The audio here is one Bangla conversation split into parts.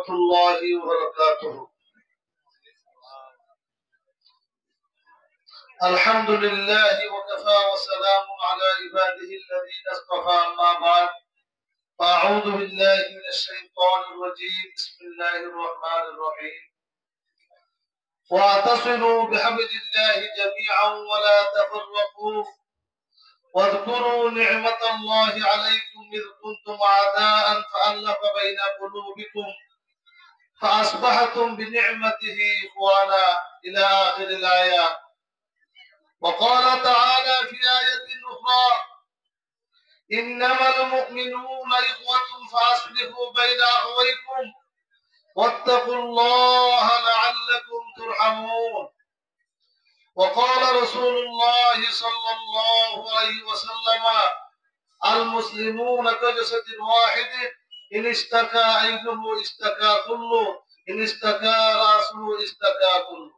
ورحمة الله وبركاته. الحمد لله وكفى وسلام على عباده الذين اصطفى أما بعد فأعوذ بالله من الشيطان الرجيم بسم الله الرحمن الرحيم واعتصموا بحبل الله جميعا ولا تفرقوا واذكروا نعمة الله عليكم إذ كنتم أعداء فألف بين قلوبكم فأصبحتم بنعمته إخوانا إلى آخر الآيات. وقال تعالى في آية أخرى إنما المؤمنون إخوة فأصلحوا بين أخويكم واتقوا الله لعلكم ترحمون. وقال رسول الله صلى الله عليه وسلم المسلمون كجسد واحد إن اشتكى عينه اشتكى كله إن اشتكى رأسه اشتكى كله.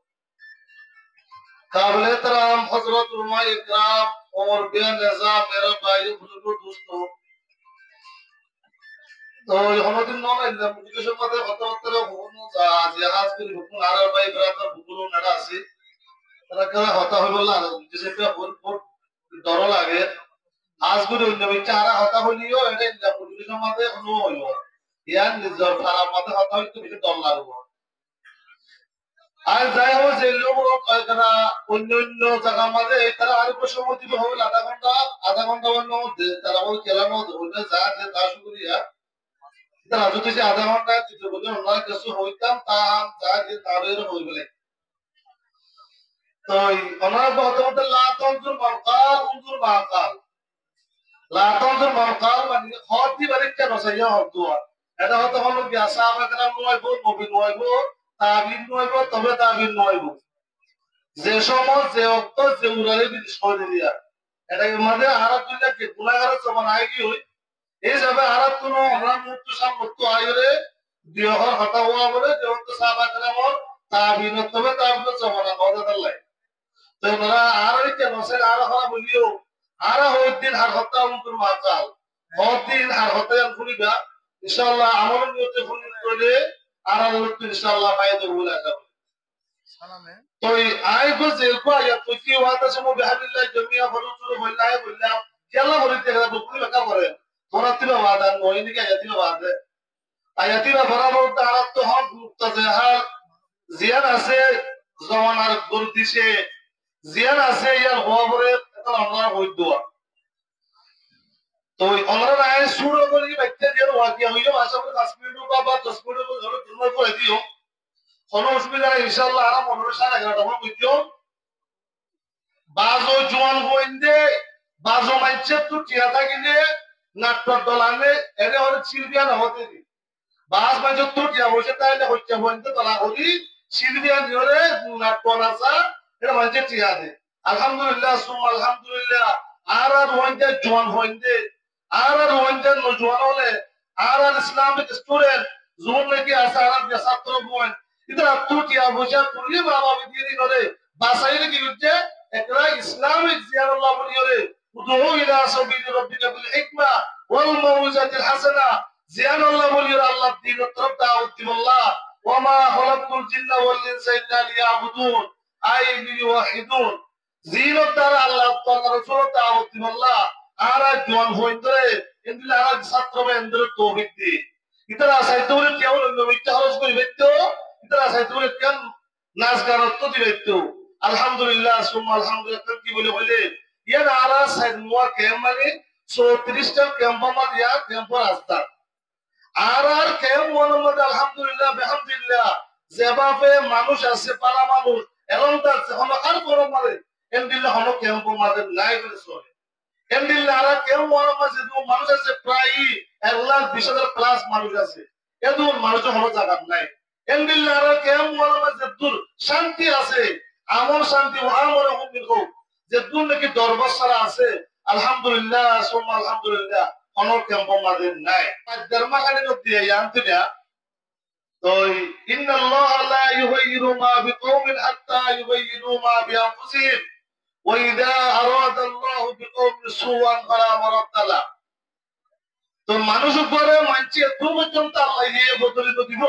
काबिल एहतराम हजरत उलमा इकराम और बेनिज़ाम मेरा भाई बुजुर्ग दोस्तों, तो हमारे नौ इल्म मुझे समझते होते होनो जहाज के हुकुम आरा भाई बराबर हुकुम नड़ा से তারা করা হতা হইব না যেটা বহুত ডর লাগে আজগুলো নবী চারা হতা হইলিও এটা ইল্লা মুজলিস মাঝে নো হইব ইয়ান নিজর খারাপ মাঝে হতা হইতে বেশি ডর লাগবে। আর যাই হোক যে লোক কয়খানা অন্য জায়গা মাঝে তারা আর একটু সময় দিবে হবে আধা ঘন্টা মধ্যে তারা ওই খেলানো হইলে যা যে তা শুকরিয়া তারা যদি সে আধা ঘন্টা দিতে বলে ওনার কিছু হইতাম তা যা যে তাদের হইবে। তো ওনার বর্তমানে লা তানজুর মাকাল উনজুর মাকাল লা তানজুর মাকাল মানে খতি বারিকা নসাইয়া হদুয়া এটা হলো কি সাহাবা کرام নয়বো নবী নয়বো তাবিন নয়বো তবে তাবিন নয়বো যে সময় যে অক্ত যে উরালে বিষয় দিয়া এটা মানে আরাতুল্লাহ কে গুনাহগার সমান আইগি হই এই যাবে আরাতুনো আমরা মুক্ত সামর্থ আইরে দিহর হতা হওয়া বলে যে অক্ত সাহাবা کرام তাবিন তবে তাবিন সমান মজাদাল্লাহ। তো ওরা আর ওই কেন সে আর হরা বলিও আর ওই দিন আর হত্যা উনকুর মাকাল ওই দিন আর হত্যা ফুলিবা ইনশাআল্লাহ আমল নিয়তে ফুলি করে আর আল্লাহ ইনশাআল্লাহ ফায়দা বলে যাবে। সালামে তো এই আয়াত যে আয়াত তো কি ওয়াতা সমু বিহাবিল্লাহ জামিয়া ফরুতুল বিল্লাহ বিল্লাহ কেলা বলিতে গেলে বুকুল লেখা করে তোরা তিবা ওয়াদা নয় নাকি আয়াতিবা ওয়াদা আয়াতিবা বরাবর তারা তো হক মুক্তাজাহাল জিয়ান আছে জমানার গর্দিশে জিয়ান আছে ইয়ার খবরে এটা আমরা হইদোয়া। তো আমরা আয় সুরো বলি ব্যক্তি যে ওয়াকিয়া হইলো আশা করি 10 মিনিট বা 10 মিনিট ধরে তুমি করে দিও কোনো অসুবিধা নাই ইনশাআল্লাহ আরাম অনুরোধ সারা গেলাটা হল বুঝছো বাজো জোয়ান হইন্দে বাজো মাইছে তো টিয়া থাকিলে নাটক দলানে এরে হল শিল্পিয়ান হতে দি বাজ মাইছে তো টিয়া বসে তাইলে হচ্ছে হইন্দে দলা হলি শিল্পিয়ান ধরে নাটক নাসা এটা মাইছে টিয়া দে আলহামদুলিল্লাহ সুম আলহামদুলিল্লাহ আর হইন্দে জোয়ান হইন্দে আর হইন্দে নজওয়ান হলে আর ইসলামিক স্টুডেন্ট জোন নাকি আছে আর ছাত্র বই इधर अतुटिया बुझा तुली बाबा विदिरी नरे बासाइले की युद्धे एकरा इस्लामिक जियारुल्लाह बोलियोरे उदहु इला सबील रब्बिका बिल हिकमा वल मौइजातिल हसना जियारुल्लाह बोलियोरे अल्लाह दीन तरफ दावत दिल्लाह वमा खलक़तुल जिन्ना वल इंसा इल्ला लियअबुदून आई लियुहिदून जीनत दार अल्लाह ताला रसूल दावत दिल्लाह आरा जवान होइंदरे इंदिला आरा ছাত্র বেন্দ্র তৌহিদ দি इधर साइतुल केवल नबिता हरज করি বেতো इतना साइतुल কেন নাচ গান তো দিবেতো আলহামদুলিল্লাহ সুম্মা আলহামদুলিল্লাহ কি বলে ইয়া আরা সাইদ মোয়া কেম মানে 34 টা ক্যাম্প মারিয়া ক্যাম্প রাস্তা আর কেম মোহাম্মদ আলহামদুলিল্লাহ বিহামদুলিল্লাহ যেভাবে মানুষ আছে পালা মানুষ এবং তার হলো আর বড় মানে এন্ডিল্লাহ হলো ক্যাম্প মাদের নাই বলে সরে এন্ডিল্লাহ আর কেম মোহাম্মদ যে মানুষ আছে প্রায় 1,20,000 প্লাস মানুষ আছে এদুর মানুষ হলো জায়গা নাই এন্ডিল্লাহ আর কেম মোহাম্মদ যে দূর শান্তি আছে আমল শান্তি ও আমল হুমিল হোক যে দূর নাকি দরবার সারা আছে আলহামদুলিল্লাহ সুম্মা আলহামদুলিল্লাহ কোনো ক্যাম্প মাদের নাই দরমাখানে দিয়ে জানতেনা তো ইন্নাল্লাহ লা ইউগাইরু মা বিকওমিন হাত্তা ইউগাইরু মা বিআনফুসিহিম ওয়া ইযা আরাদা আল্লাহু বিকওমিন সুআন ফালা মারাদ্দা লা তো মানুষ উপরে মানছে এত পর্যন্ত আল্লাহ ইয়ে বদলিত দিব,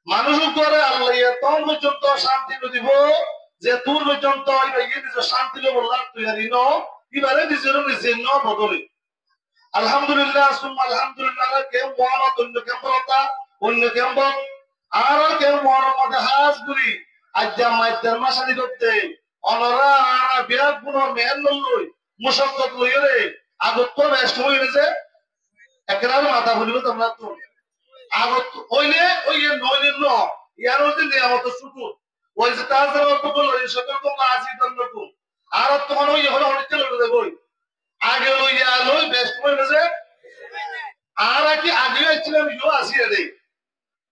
মানুষ উপরে আল্লাহ এত পর্যন্ত শান্তি দিব যে তোর পর্যন্ত শান্তি বললাম তুই হারি ন এবারে নিজের নিজে ন বদলে। আলহামদুলিল্লাহ আলহামদুলিল্লাহ কেউ মহানত অন্য কেম্বরতা অন্য কেম্বর আর কেউ মহারমতে হাজ করি আজ্ঞা মাইদার মাসানি করতে অনরা বিরাট গুণ মেহন লই মুশক্কত লই রে আগত তো ব্যস্ত হয়ে গেছে একেবারে মাথা ভুলিব তোমরা তো আগত ওইলে ওই নইলে ন ইয়ার মধ্যে নিয়ামত শুকু ওই যে তার জন্য তো বলল এই সকল তোমরা আসি দন্ডকু আর তখন ওই হলো হচ্ছে লড়ে দেবই আগে লইয়া লই ব্যস্ত হয়ে গেছে আর কি আগে ছিলাম ইও আসি রে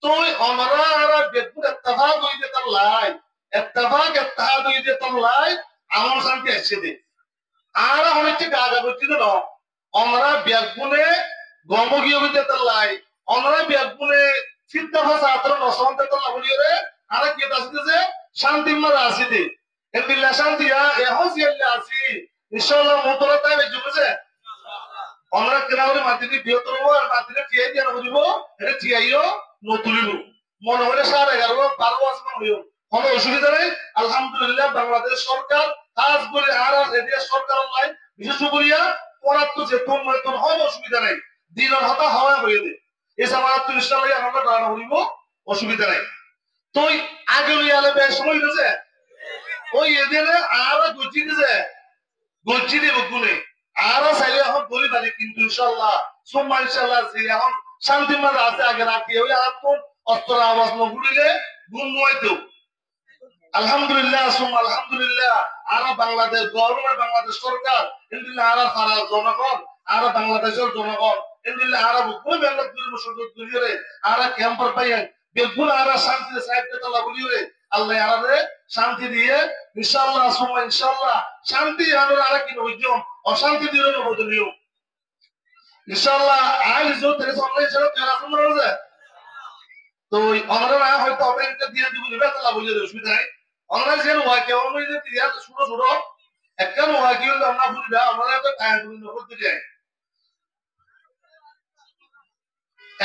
তুই অনরা আর বেকুর ইত্তেফাক হইতে তাল্লাই ইত্তেফাক ইত্তেহাদ হইতে তাল্লাই আমল শান্তি আসছে দে আর হচ্ছে গাগা করতে না আমরা বেগুনে গমগিয়ে হইতে তাল্লাই আমরা বেগুনে সিদ্ধা ছাত্র নসন্তে তাল্লা বলি রে আর কি আসছে যে শান্তি মারা আসি দে এবিল্লা শান্তি এখন জিয়াল্লা আসি ইনশাআল্লাহ মোতরা তাই বুঝছে আমরা কেনারে মাটিতে বিয়তর আর মাটিতে টিয়াই দিয়া বুঝব এটা টিয়াইও নতুলিব মনে হলে 11:30 আসমান হইও কোনো অসুবিধা নেই। আলহামদুলিল্লাহ বাংলাদেশ সরকার কাজ করে আর এদিকে সরকার নাই বিশেষ করিয়া পড়ার তো যে তোর নতুন হয় অসুবিধা নাই দিনের হতা হাওয়া হয়ে দে এসে আমার 30 টাকা লাগে আমরা দাঁড়া হইব অসুবিধা নাই। তুই আগে লইয়ালে বেশ সময় গেছে ওই এদিনে আর গজি দিছে গজি দিব গুনে আর চাইলে এখন বলি পারি কিন্তু ইনশাআল্লাহ সুম্মা ইনশাআল্লাহ যে এখন শান্তি মাঝে আছে আগে রাখি ওই আর কোন অস্ত্র আওয়াজ নগুলিলে গুম হইতো আলহামদুলিল্লাহ সুম্মা আলহামদুলিল্লাহ আর বাংলাদেশ গভর্নমেন্ট বাংলাদেশ সরকার ইনদিল্লাহ আর ফারাজ জনগণ আর বাংলাদেশের জনগণ ইনদিল্লাহ আর কোন মেহনত করে মুসলমান দুনিয়ারে আর ক্যাম্পার পাইয়েন বেগুন আর শান্তি সাহিত্য তালা বলিরে আল্লাহ আরে শান্তি দিয়ে ইনশাআল্লাহ সুম্মা ইনশাআল্লাহ শান্তি আর কি নইজম অশান্তি দিয়ে বদলিও ইনশাআল্লাহ আজ যে তেরে সামনে ছিল তেরা সুন্দর আছে তো আমরা না হয়তো অপেক্ষা দিয়ে দিব বেতলা বলি অসুবিধা নাই আমরা যেন ওয়াকে আমরা যে দিয়া ছোট ছোট একখান ওয়াকি হলো আমরা বুঝবা আমরা তো কাজ করতে যাই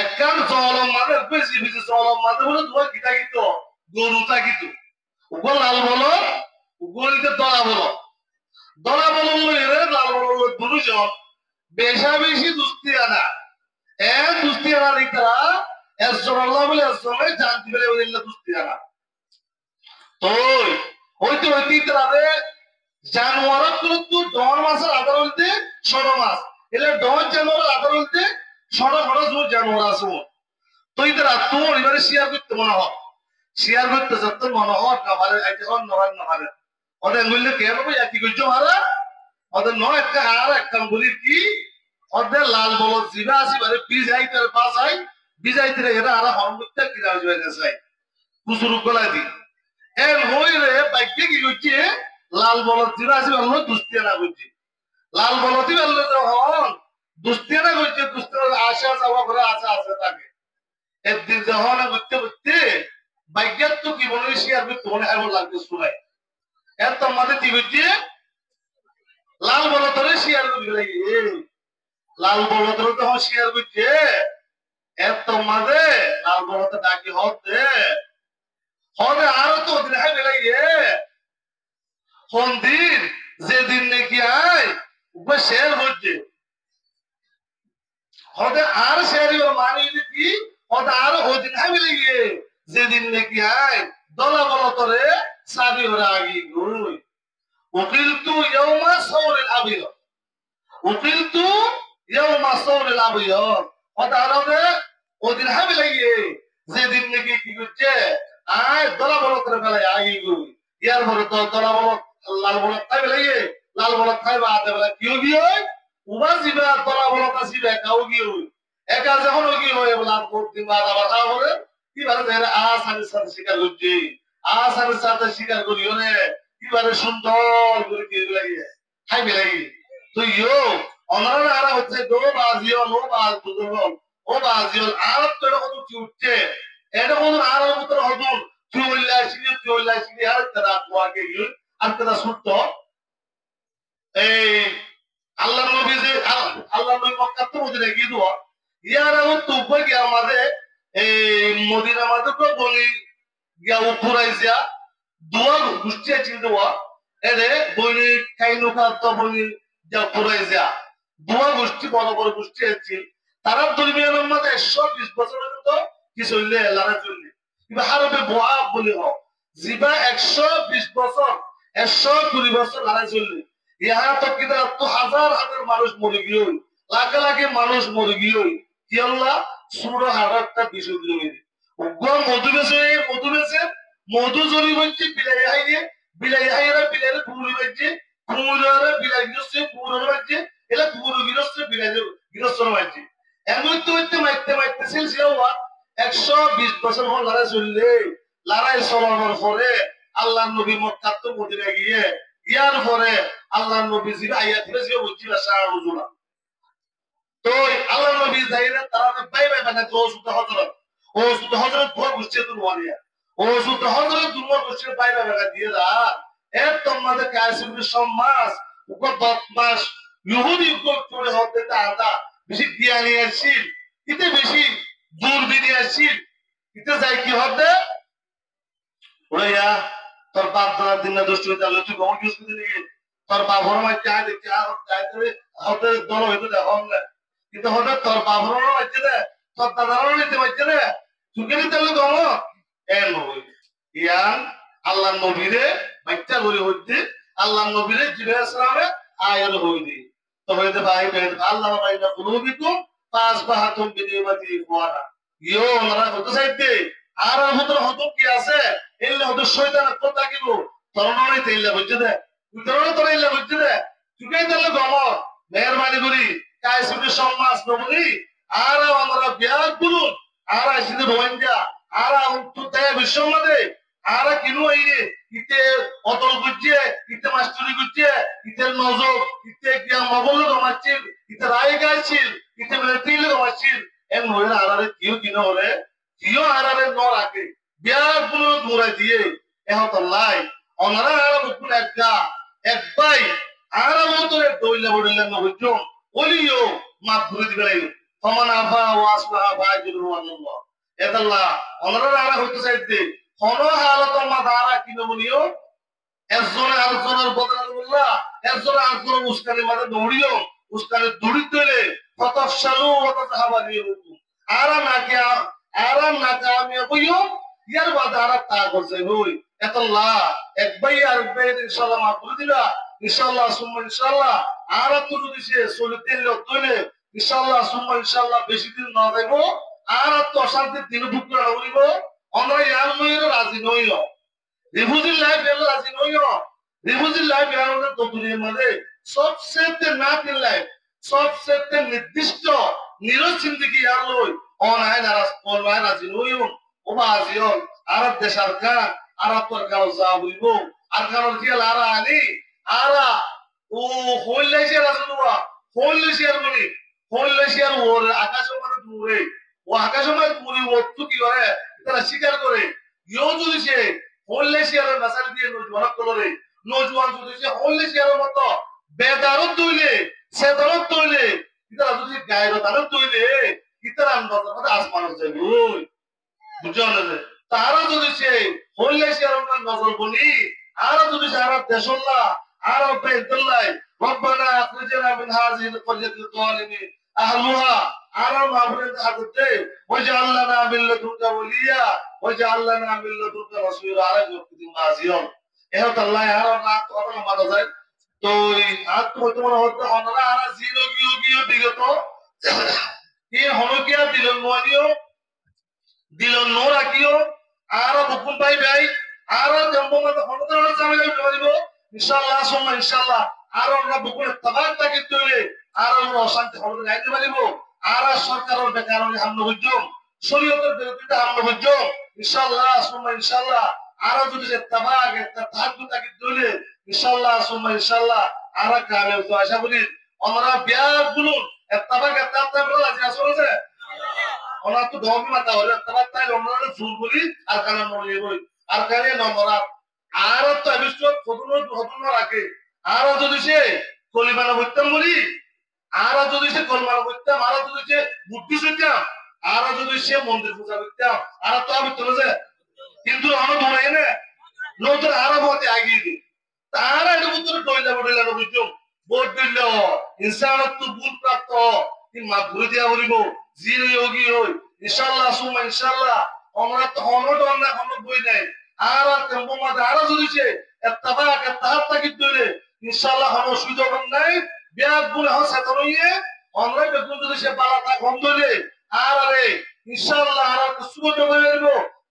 একখান জলম মানে বেশি বেশি জলম মানে হলো দুয়া গিতা গিত গরুতা গিত উপর লাল বলো উপরিতে দলা বলো এর লাল বলো দুজন বেশা বেশি দুস্তি আনা এক দুস্তি আনা লিখরা একজন আল্লাহ বলে একজনে জানতে পেরে বলে দুস্তি আনা তো হইতে তারা জানুয়ারি কিন্তু ডর মাসের আধার হইতে 16 মাস এলে 10 জানুয়ারি আধার হইতে 16 জানুয়ারি আসো তো ইতারা তো এবারে শেয়ার করতে মনে হয় শেয়ার করতে যত মনে হয় না ভালো এখন না ভালো ওদের বললে কেন ভাই একই কইছো হারা ওদের নয় একটা আর একটা বলি কি ওদের লাল বল জিবা আসি বারে বিজাইতে পাসাই বিজাইতে এরা আর হরমুক্ত কিরা হয়ে গেছে কুসুরু গলাই দি এর হইরে বাইকে কি কইছে লাল বল জিবা আসি বললো দুস্তিনা কইছে লাল বলতি বললো যখন দুস্তিনা কইছে দুস্তিনা আশা যাওয়া করে আশা আছে থাকে একদিন যখন করতে বাইকে তো কি বলে শেয়ার করতে মনে এমন লাগছে শুনাই এত আমাদের কি কইছে লাল বলতরে শেয়ার করতে লাগে লাল বলতরে তখন শেয়ার করছে এত মাঝে লাল বলতে ডাকি হতে আরো তো দিন হাই লাগে কোন দিন যেদিন নাকি আয় শেয়ার হচ্ছে হতে আর শেয়ারি মানে কি হতে আরো ওই দিন হাই লাগে যেদিন নাকি আয় দলা বলতরে সাবি ওরা আগে গুই উকিলতু ইয়াউমা সাউরিল আবিয়দ উকিলতু ইয়াউমা সাউরিল আবিয়দ হতে আরো ওদিন হাবি লাগে যেদিন নাকি কি করছে আয় দলা বলতরে বেলায় আগে গুই ইয়ার পরে তো দলা বলত লাল বলত খাইবে লাগে লাল বলত খাইবা আতে বেলা কি হবি হয় উবা জিবা দলা বলত আসিবে কাউ কি হই একা যখন কি হয় বলা করতে বা আবার খাওয়া বলে কি বারে দেরে আসানের সাথে স্বীকার করছি আসানের সাথে স্বীকার করিও রে কি বারে সুন্দর করে কি লাগে খাইবে লাগে তো ইয়ো অনরা আর হচ্ছে দো বাজিও নো বাজ দুজন ও বাজিও আর তো কত কি উঠছে এটা কোন আর উত্তর হদুন চুল্লাশি আর তারা কোয়াকে গিয়ে আর তারা সুত্ত এই আল্লাহ নবী যে আল্লাহ আল্লাহ নবী মক্কা তো মদিনা গিয়ে দোয়া ইয়ার আমার তো উপরে গিয়ে আমাদের এই মদিনা আমাদের তো বলি গিয়া উপরাই যা দোয়া গুষ্টি আছে দোয়া এরে বলি খাইনো তো বলি যা উপরাই যা দোয়া গোষ্ঠী বড় বড় গোষ্ঠী আছে তারা ধর্মীয় মধ্যে 120 বছরের তো কি চললে লড়াই চললে কিংবা হারবে বোয়া বলি হোক জিবা 120 বছর 120 বছর লড়াই চললে ইহা তো কিনা তো হাজার হাজার মানুষ মরে গিয়ে লাখে লাখে মানুষ মরে গিয়ে কি আল্লাহ সুরা হাজারটা বিষয় দিল মধু বেছে মধু জড়ি বলছে বিলাই হাইরা বিলাইরে কুমুরি বাজছে কুমুরারে বিলাই গিরস্তে কুমুরারে বাজছে এলা কুমুরু গিরস্তে বিলাই গিরস্তের বাজছে এমন তো হইতে মাইতে মাইতে সিলসিলা হওয়া 120 বছর পর লড়াই চললে লড়াই চলানোর পরে আল্লাহ নবী মক্কা তো মদিনা গিয়ে ইয়ার পরে আল্লাহ নবী জি আয়াত ফেসে বলছি শাহরুজুলা তো আল্লাহ নবী যাইরা তারা বাই বাই বানা তো ওসুদ হযরত দোয়া বুঝছে তো ওয়ালিয়া ওসুদ হযরত দোয়া বুঝছে বাই বাই বানা দিয়ে দা এর তোমাদের কাসিমের সমাজ উকো বদমাশ ইহুদি উকো করে হতে তা বেশি জ্ঞানী আছিল ইতে বেশি দূরবীনী আছিল ইতে যাই কি হবে ওয়া তোর বাপ দাদার দিন না দোস্ত তাহলে তুই কোন কিছু দিলি তোর বাবার মাই চা দেখি আর যাইতে হতে দল হইতো দেখো না কিন্তু হতে তোর বাবার মাইছে দে তোর দাদারও নিতে মাইছে দে তুই কি তাহলে কম এ নবী ইয়ান আল্লাহ নবীরে বাচ্চা করে হইতে আল্লাহ নবীরে জিবরাইল সালামে আয়াত হইদি তো হইতে ভাই আল্লাহ বাইনা কুলুবিকুম ফাসবাহাতুম বিনিমাতি ইখওয়ানা ইয়ো আমরা হতে চাইতে আর আমাদের হতো কি আছে এলে হতো শয়তান কথা কিবো তরণই তেইলা বুঝছে দে উতরণ তোর ইল্লা বুঝছে দে তুই তাহলে গম মেহেরবানি করি কাইসুনি সমাজ নবনি আর আমরা বিয়াত বলুন আর আসিতে রোহিঙ্গা আর উত্তর দেয় বিশ্বমাদে আর কিনু আইরে ইতে অতল বুঝছে ইতে মাস্টারি বুঝছে ইতে নজর ইতে গিয়া মগল গমাচ্ছিল ইতে রায় গাইছিল ইতে মেটিল গমাচ্ছিল এন হইরা আরারে কিও কিনো হলে কিও আরারে ন রাখে বিয়াত বলুন দূরে দিয়ে এহত লাই ওনারা আর বুকুল একবাই আর মতরে দইলা বড়লে না বুঝছো ওলিও মাফ করে দিবে নাই ফমান আফা ওয়াসলাহা ফাজিরু আল্লাহ এদাল্লাহ ওনারা আর হইতে চাইতে কোন হালত মাদারা কিনো বলিও একজনে আরেকজনের বদলাল্লাহ একজনে আরেকজনের উস্কানি মাঝে দৌড়িও উস্কানি দৌড়ি দিলে ফতাফশালু ওয়া তাযহাবানিয়ুকুম আরাম না কামিয়া বইও ইয়ার বাদারা তা করছে হই এতাল্লাহ একবাই আর একবাই ইনশাআল্লাহ মাফ করে দিলা ইনশাআল্লাহ সুম্মা ইনশাআল্লাহ আর তো যদি সে চলতে লতলে ইনশাআল্লাহ সুম্মা ইনশাআল্লাহ বেশি দিন না যাইবো আর তো অশান্তি দিন বুকরা হইব আমরা ইয়ার নইর রাজি নইও রিফুজিল লাইফ এর রাজি নইও রিফুজিল লাইফ এর তো দুনিয়ার মধ্যে সবচেয়ে নাতিল লাইফ সবচেয়ে নির্দিষ্ট নিরজ জিন্দেগি আর লই অনায় নারাজ অনায় রাজি নইও ও বাজিও আর দেশার কা আর তোর কাও যা বলিব আর কারণ কি লারা আলী আরা ও হইলাইছে রাজুয়া হইলাইছে আর বলি হইলাইছে আর ওর আকাশের মধ্যে দূরে ও আকাশের মধ্যে দূরে ও তো কি করে তারা স্বীকার করে ইও যদি সে হইলাইছে আর নাসাল দিয়ে নজওয়ান করে নজওয়ান যদি সে হইলাইছে আর মত বেদারত দইলে সেদারত দইলে ইতারা যদি গায়র দারত দইলে ইতারা আন্দাজের মধ্যে আসমানত যাবে ওই বুঝছো না তারা যদি সে হইলাইছে আর নজর বলি আর যদি সারা দেশল্লাহ আর বেদুল্লাহ রব্বানা আখরিজনা মিন হাযিহিল ক্বরিয়াতিল যালিমিন আহলুহা আর মাফরিদ হাদতে ওয়াজআল লানা মিন লাদুনকা ওয়ালিয়া ওয়াজআল লানা মিন লাদুনকা রাসূলা আর যুক্তিন মাজিয়ন এহত আল্লাহ আর না কথা মারা যায় তো আত তোমার হতে অনরা আর জিরো গিও দিগত এই হনকিয়া দিলন মোয়ালিও দিলন নো রাখিও আর বুকুল ভাই ভাই আর জম্বমত হনদর জামিল করিব ইনশাআল্লাহ সুম্মা ইনশাআল্লাহ আর আমরা বুকুল তবাক তাকে তুলে আর আমরা অশান্তি হল গাইতে পারিব আর সরকারের বেকারণে হামলা হইতো শরীয়তের বিরুদ্ধে হামলা হইতো ইনশাআল্লাহ সুম্মা ইনশাআল্লাহ আর যদি তবাক একটা তাহাজ্জু তাকে তুলে ইনশাআল্লাহ সুম্মা ইনশাআল্লাহ আর কামে তো আশা করি আমরা বিয়াত বলুন তবাক একটা বলা আছে আসলে ওনা তো দমি মাথা হলে তবাক তাই আমরা ফুল বলি আর কানে মরে বই আর কানে নম্বর আর তো আবিষ্কার কতনো রাখে আর যদি সে কলিমানা হইতাম বলি আর যদি সে গোলমাল করতাম আর যদি সে বুদ্ধি চইতাম আর যদি সে মন্দির পূজা করতাম আর তো আমি চলে যে কিন্তু আমার ধরে না নতুন আরো মতে আগিয়ে দিই তারা এটা উত্তরে ডইলা বুঝছো ভোট দিল ইনসানত তো ভুল প্রাপ্ত কি মা ঘুরে দিয়া বলিব জি যোগী হই ইনশাআল্লাহ সুমা ইনশাআল্লাহ আমরা তো হনট না হন বই নাই আর কেমন মাঝে আর যদি সে এত্তাবাক এত্তাহাত তাকি দইলে ইনশাআল্লাহ হন সুযোগ নাই বিয়াক গুলো হাসা তরইয়ে আমরা বেগুন যদি সে বালা তা কম দইলে আর আরে ইনশাআল্লাহ আর সুযোগ হইব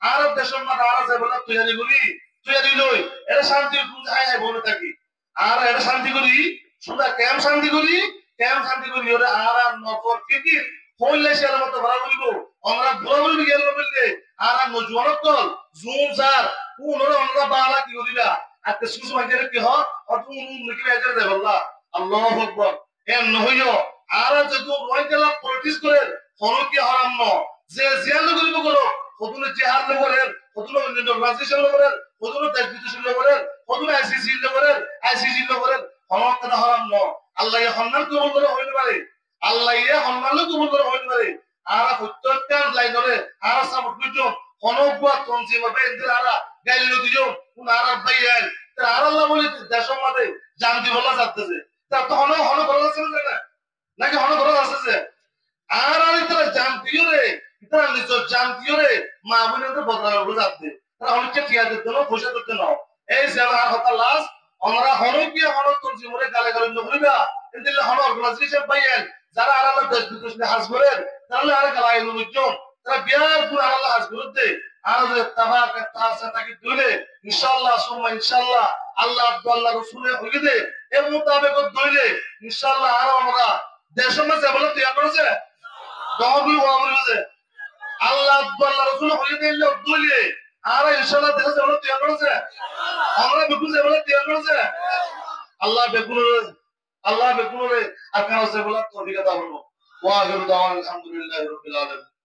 আর দেশের মাঝে আর যাবে না তৈরি করি তৈরি লই এটা শান্তি হাই হাই বলে থাকি আর এটা শান্তি করি শুধু কেম শান্তি করি ওরে আর নকর ফিকির হইলে সে মতো ভাড়া বলিব আমরা ভুলা বলিব গেল বললে আর নজওয়ানত কল জুম স্যার কোন ওরে আমরা বালা কি করিবা আজকে সুসু মাঝে কি হ অত মুকি বেজার দেব আল্লাহ আল্লাহু আকবার এ নহইও আর যত রয়কেলা পলিটিক্স করে হলো কি হারাম ন যে জিয়াল করিব করো কতগুলো জিহাদ লগরের কতগুলো অর্গানাইজেশন লগরের কতগুলো দেশ বিদেশ লগরের কতগুলো আইসিসি লগরের আইসিসি লগরের হলো কথা হারাম ন আল্লাহ এ সম্মান কবুল করে হইতে পারে আল্লাহ এ সম্মান কবুল করে হইতে পারে আর প্রত্যেকটা লাইনরে আর সাপোর্ট করছো অনগ্বা তনজিম হবে এদের আর গাইল দিও কোন আর বাইয়াল আর আল্লাহ বলে দেশের মধ্যে জান দিবলা যাচ্ছে তা তো হলো করা আছে না নাকি হলো করা আছে আর আর ইতরা জান দিও রে ইতরা নিজের জান দিও রে মা বোনের বদলা যাচ্ছে তারা অনেকটা ঠিয়া দিতে না পয়সা দিতে না এই যে আর হতা লাশ আমরা হলো কি হলো তনজিমরে গালে গালে নকরিবা এদিলে হলো অর্গানাইজেশন বাইয়াল যারা আর আল্লাহ দেশ বিদেশ হাজ করেন তাহলে আর গালাই লুজুম তারা বিয়ার পুরো আল্লাহ হাজ করতে আর যে তাবাক তাসা তাকে দিলে ইনশাআল্লাহ সুমা ইনশাআল্লাহ আল্লাহ আল্লাহ রাসূলে হইলে এর মোতাবেক দইলে ইনশাআল্লাহ আর আমরা দেশের মধ্যে বলে তৈরি করেছে দহবি ওয়াবরিছে আল্লাহ আল্লাহ রাসূল হইলে দইলে আর ইনশাআল্লাহ দেশে বলে তৈরি করেছে আমরা বেকুলে বলে তৈরি করেছে আল্লাহ বেকুলে আপনারা বলে তৌফিক দাও ওয়া আখিরু দাওয়ানা আলহামদুলিল্লাহি রাব্বিল আলামিন